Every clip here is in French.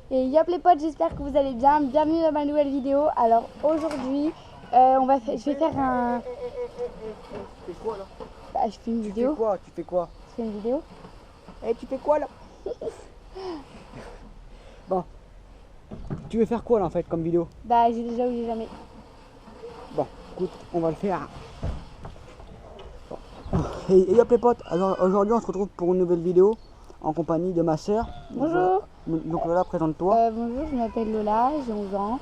Et yop les potes, j'espère que vous allez bien. Bienvenue dans ma nouvelle vidéo. Alors aujourd'hui, je vais faire un... Tu fais quoi là? Bah, je fais une vidéo. Tu fais quoi? Je fais une vidéo. Eh, tu fais quoi là? Bon. Tu veux faire quoi là en fait comme vidéo? Bah j'ai déjà ou j'ai jamais. Bon, écoute, on va le faire. Bon. Et hop les potes, alors aujourd'hui on se retrouve pour une nouvelle vidéo en compagnie de ma soeur. Bonjour. Donc Lola, présente-toi. Bonjour, je m'appelle Lola, j'ai 11 ans.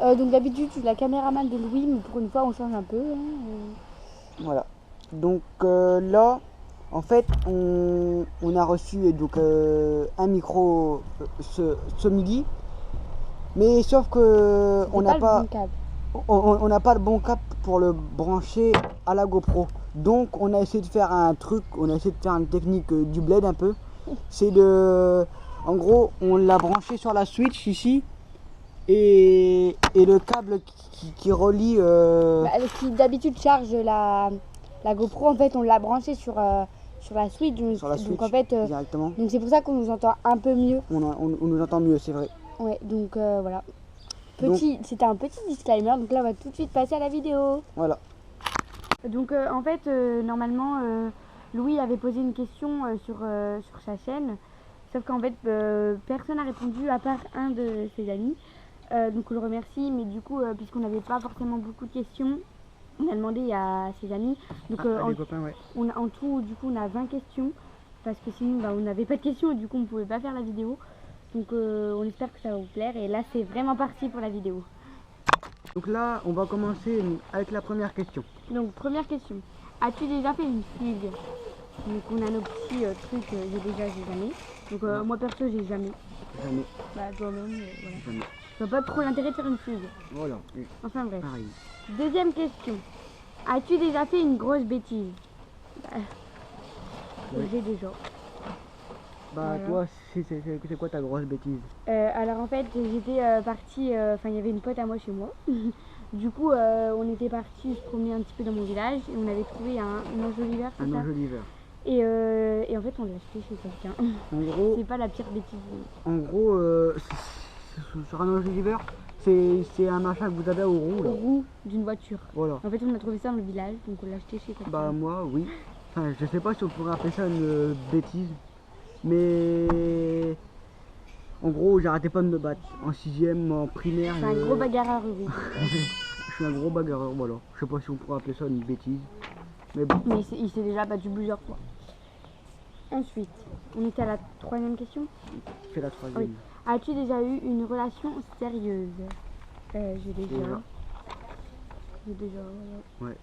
Donc d'habitude je suis la caméraman de Louis, mais pour une fois on change un peu. Voilà. Donc là, en fait, on a reçu donc un micro ce midi, mais sauf que on n'a pas, on n'a pas le bon câble pour le brancher à la GoPro. Donc on a essayé de faire un truc, on a essayé de faire une technique du bled un peu. C'est de, en gros, on l'a branché sur la Switch ici. Et le câble qui relie qui d'habitude charge la GoPro, en fait on l'a branché sur la Switch. Donc en fait, directement. Donc c'est pour ça qu'on nous entend un peu mieux. On nous entend mieux, c'est vrai. Ouais, donc voilà. C'était un petit disclaimer, donc là on va tout de suite passer à la vidéo. Voilà. Donc en fait, normalement, Louis avait posé une question sur sa chaîne, sauf qu'en fait, personne n'a répondu à part un de ses amis. Donc on le remercie, mais du coup, puisqu'on n'avait pas forcément beaucoup de questions, on a demandé à ses amis. Donc copains, ouais. en tout, du coup, on a 20 questions, parce que sinon, on n'avait pas de questions et du coup, on ne pouvait pas faire la vidéo. Donc on espère que ça va vous plaire, et là, c'est vraiment parti pour la vidéo. Donc là, on va commencer avec la première question. Donc première question, as-tu déjà fait une fugue? Donc on a nos petits trucs, j'ai jamais. Donc moi perso, j'ai jamais. Jamais. Bah toi-même, voilà. Jamais. Je vois pas trop l'intérêt de faire une fugue. Voilà. Enfin bref. Pareil. Deuxième question. As-tu déjà fait une grosse bêtise? Bah, Oui. j'ai déjà. Bah Voilà. toi, c'est quoi ta grosse bêtise? Alors en fait, j'étais partie, enfin il y avait une pote à moi chez moi. Du coup, on était parti se promener un petit peu dans mon village et on avait trouvé un enjoliveur. Un enjoliveur. Et en fait, on l'a acheté chez quelqu'un. En gros, c'est pas la pire bêtise. En gros, sur un enjoliveur, c'est un machin que vous avez aux roues là. Aux roues d'une voiture. Voilà. En fait, on a trouvé ça dans le village, donc on l'a acheté chez quelqu'un. Bah moi, oui. Enfin, je sais pas si on pourrait appeler ça une bêtise, mais en gros, j'arrêtais pas de me battre. En 6ème, en primaire. C'est un gros bagarreur, oui. Je suis un gros bagarreur, voilà. Je sais pas si on pourrait appeler ça une bêtise, mais bon. Mais il s'est déjà battu plusieurs fois. Ensuite, on était à la troisième question. C'est la troisième. Oui. As-tu déjà eu une relation sérieuse? J'ai déjà. J'ai déjà, voilà. Ouais.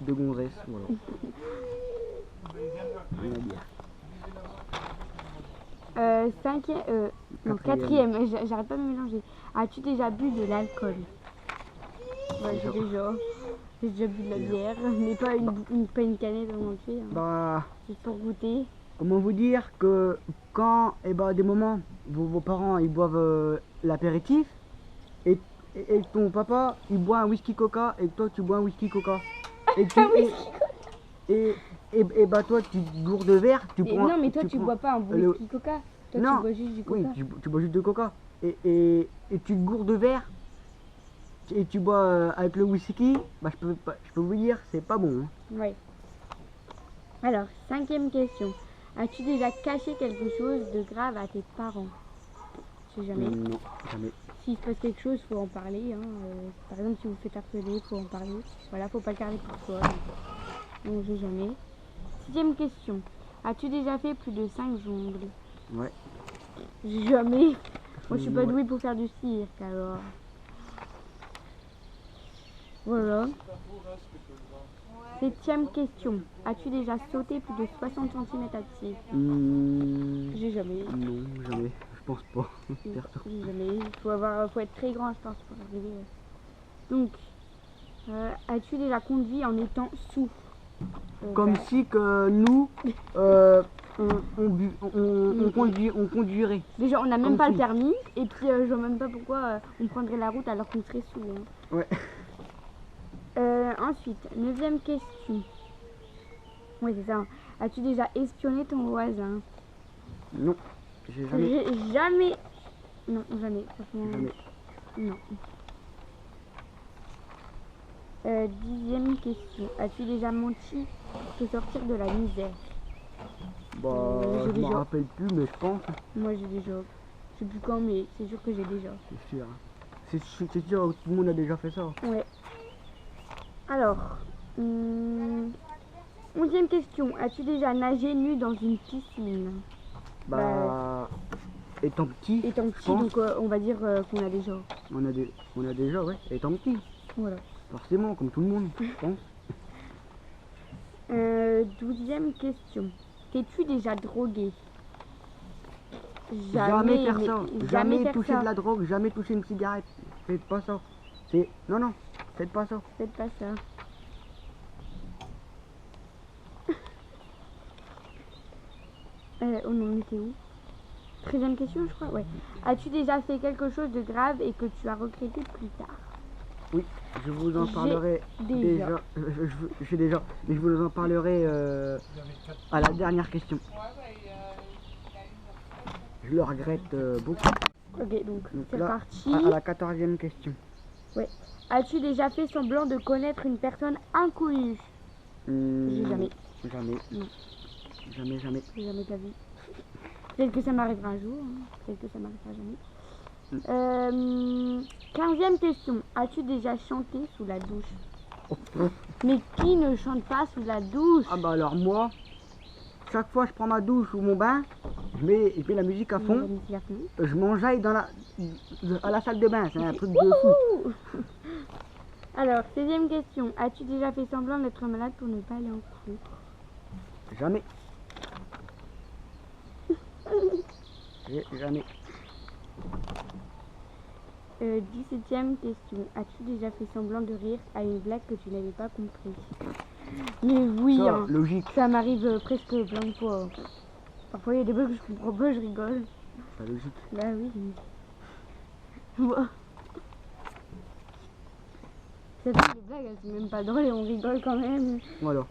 De gonzesse, voilà. Rien à dire. Quatrième, j'arrête pas de me mélanger. As-tu déjà bu de l'alcool? Ouais, j'ai déjà bu de la bière, mais pas une canette en entier. Hein. Bah. Juste pour goûter. Comment vous dire que quand, des moments, vos parents ils boivent l'apéritif et ton papa il boit un whisky coca et toi tu bois un whisky coca. Et bah toi tu gourdes de verre, tu prends. Non mais toi tu bois pas un whisky coca. Toi non, tu bois juste du coca. Oui, tu bois juste de coca. Et tu gourdes de verre et tu bois avec le whisky, bah je peux vous dire c'est pas bon. Hein. Oui. Alors, cinquième question. As-tu déjà caché quelque chose de grave à tes parents? Je sais jamais. Non, jamais. S'il se passe quelque chose, faut en parler. Hein. Par exemple, si vous faites harceler, faut en parler. Voilà, faut pas le garder pour soi. Donc, j'ai jamais. Sixième question. As-tu déjà fait plus de 5 ongles? Ouais. Jamais. Moi, je suis pas douée pour faire du cirque, alors. Voilà. Septième question. As-tu déjà sauté plus de 60 cm à pied? J'ai jamais. Non, jamais. Je pense pas. Jamais. Faut être très grand, je pense, pour arriver. Donc, as-tu déjà conduit en étant sous? Comme si que nous, on conduirait. Déjà, on n'a même pas le permis, et puis je vois même pas pourquoi on prendrait la route alors qu'on serait sous. Hein. Ouais. Ensuite, neuvième question. Oui, c'est ça. As-tu déjà espionné ton voisin? Non, j'ai jamais. Jamais. Non, jamais. Franchement, Jamais. non. 10e question. As-tu déjà menti pour te sortir de la misère? Bah, j'ai je m'en déjà- rappelle plus, mais je pense, Moi, j'ai déjà. Je sais plus quand, mais c'est sûr que j'ai déjà. c'est sûr. C'est sûr, tout le monde a déjà fait ça. Ouais. Alors, 11e question. As-tu déjà nagé nu dans une piscine? Bah, étant petit, Étant je petit, pense, donc on va dire qu'on a déjà. on a déjà, ouais, étant petit. Voilà. Forcément, comme tout le monde, je pense. 12e question. T'es-tu déjà drogué? Jamais faire mais ça. jamais Jamais faire toucher ça. de la drogue, jamais toucher une cigarette. Faites pas ça. C'est. Non, non, faites pas ça. Faites pas ça. On en était où? 13e question, je crois. Ouais. As-tu déjà fait quelque chose de grave et que tu as regretté plus tard? Oui, je vous en J'ai parlerai déjà. J'ai déjà, mais je vous en parlerai à la dernière question. Je le regrette beaucoup. Ok, donc c'est là, parti. à la 14e question. As-tu déjà fait semblant de connaître une personne inconnue? J'ai jamais. Jamais. Non. Jamais, jamais. J'ai jamais ta vie. Peut-être que ça m'arrivera un jour, hein. Peut-être que ça m'arrivera jamais. 15e question. As-tu déjà chanté sous la douche? Mais qui ne chante pas sous la douche? Ah bah alors moi, chaque fois que je prends ma douche ou mon bain, je mets la musique à fond. Je m'enjaille à la salle de bain, c'est un truc de fou. Alors, 16e question. As-tu déjà fait semblant d'être malade pour ne pas aller en cours? Jamais. Jamais. 17e question. As-tu déjà fait semblant de rire à une blague que tu n'avais pas compris? Mais oui, Ça, hein, logique. ça m'arrive presque plein de fois. Parfois, il y a des blagues que je comprends pas, je rigole. C'est logique. Bah oui. Bon. Ça fait des blagues, elles sont même pas drôles et on rigole quand même. Voilà.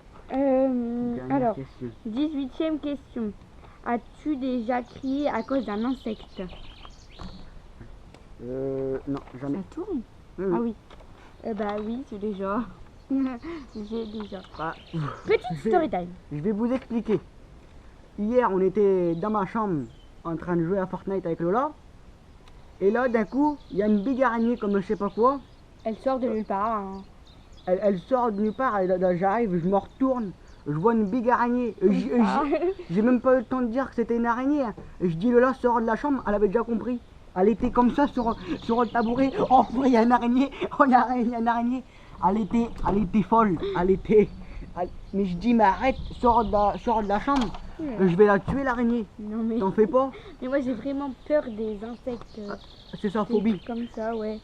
Alors, Question. 18e question. As-tu déjà crié à cause d'un insecte? Non, jamais. Ça tourne? Oui, Ah oui. Bah oui, j'ai déjà. J'ai déjà. Ah, Petite story time. je vais vous expliquer. Hier, on était dans ma chambre en train de jouer à Fortnite avec Lola. Et là, d'un coup, il y a une big araignée comme je sais pas quoi. Elle sort de nulle part. Hein. Elle sort de nulle part. Et là, j'arrive, je me retourne. Je vois une big araignée. J'ai même pas eu le temps de dire que c'était une araignée. Hein. Et je dis Lola, sors de la chambre. Elle avait déjà compris. Elle était comme ça sur le tabouret. Oh, il y a une araignée. Oh, il y a une araignée. Elle était folle. Mais je dis, mais arrête, sors de la chambre. Ouais. Je vais la tuer, l'araignée. Non mais. T'en fais pas? Mais moi j'ai vraiment peur des insectes. C'est sa Des phobie. trucs comme ça, ouais.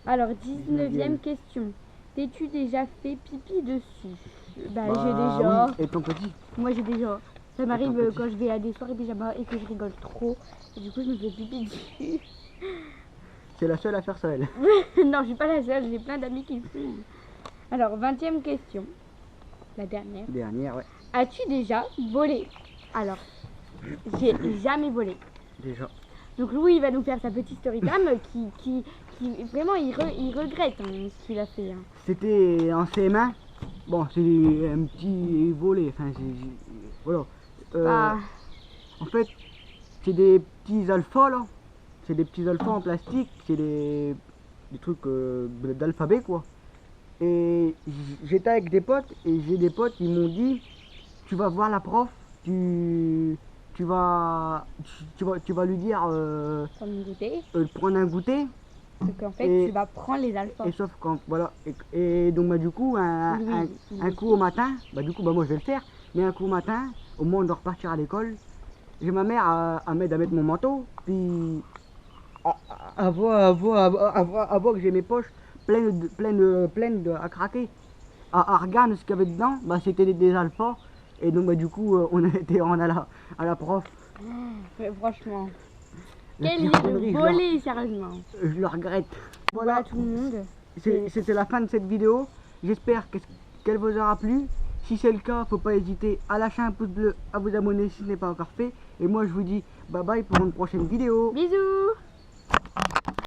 Alors, 19e question. T'es-tu déjà fait pipi dessus? Bah, j'ai déjà. Oui. Et ton petit? Moi j'ai déjà. Ça m'arrive petit. quand je vais à des soirées pyjama et que je rigole trop. Et du coup, je me fais pipi dessus. C'est la seule à faire ça, elle. Non, je suis pas la seule, j'ai plein d'amis qui le font. Alors, 20e question. La dernière. Dernière, ouais. As-tu déjà volé? Alors, j'ai jamais volé. Déjà. Donc Louis il va nous faire sa petite story time qui vraiment il regrette hein, ce qu'il a fait. Hein. C'était en CM1. Bon, c'est un petit volet. Enfin, voilà. Bah, En fait, c'est des petits alphas là. C'est des petits alphas en plastique. C'est des trucs d'alphabet quoi. Et j'étais avec des potes et j'ai des potes qui m'ont dit tu vas voir la prof, tu vas lui dire prendre un goûter. prendre un goûter. Donc en fait tu vas prendre les alphas. Et sauf quand voilà et donc bah du coup un coup au matin, bah du coup bah moi je vais le faire, mais un coup au matin, au moment de repartir à l'école, j'ai ma mère à mettre mon manteau, puis à voir que j'ai mes poches pleines à craquer. À regarder ce qu'il y avait dedans, bah c'était des alphas. Et donc bah du coup on à la prof. Mais franchement, La quelle pire idée connerie, de voler sérieusement. Je le regrette. Voilà tout le monde. C'était la fin de cette vidéo. J'espère qu'elle vous aura plu. Si c'est le cas, faut pas hésiter à lâcher un pouce bleu, à vous abonner si ce n'est pas encore fait. Et moi je vous dis bye bye pour une prochaine vidéo. Bisous.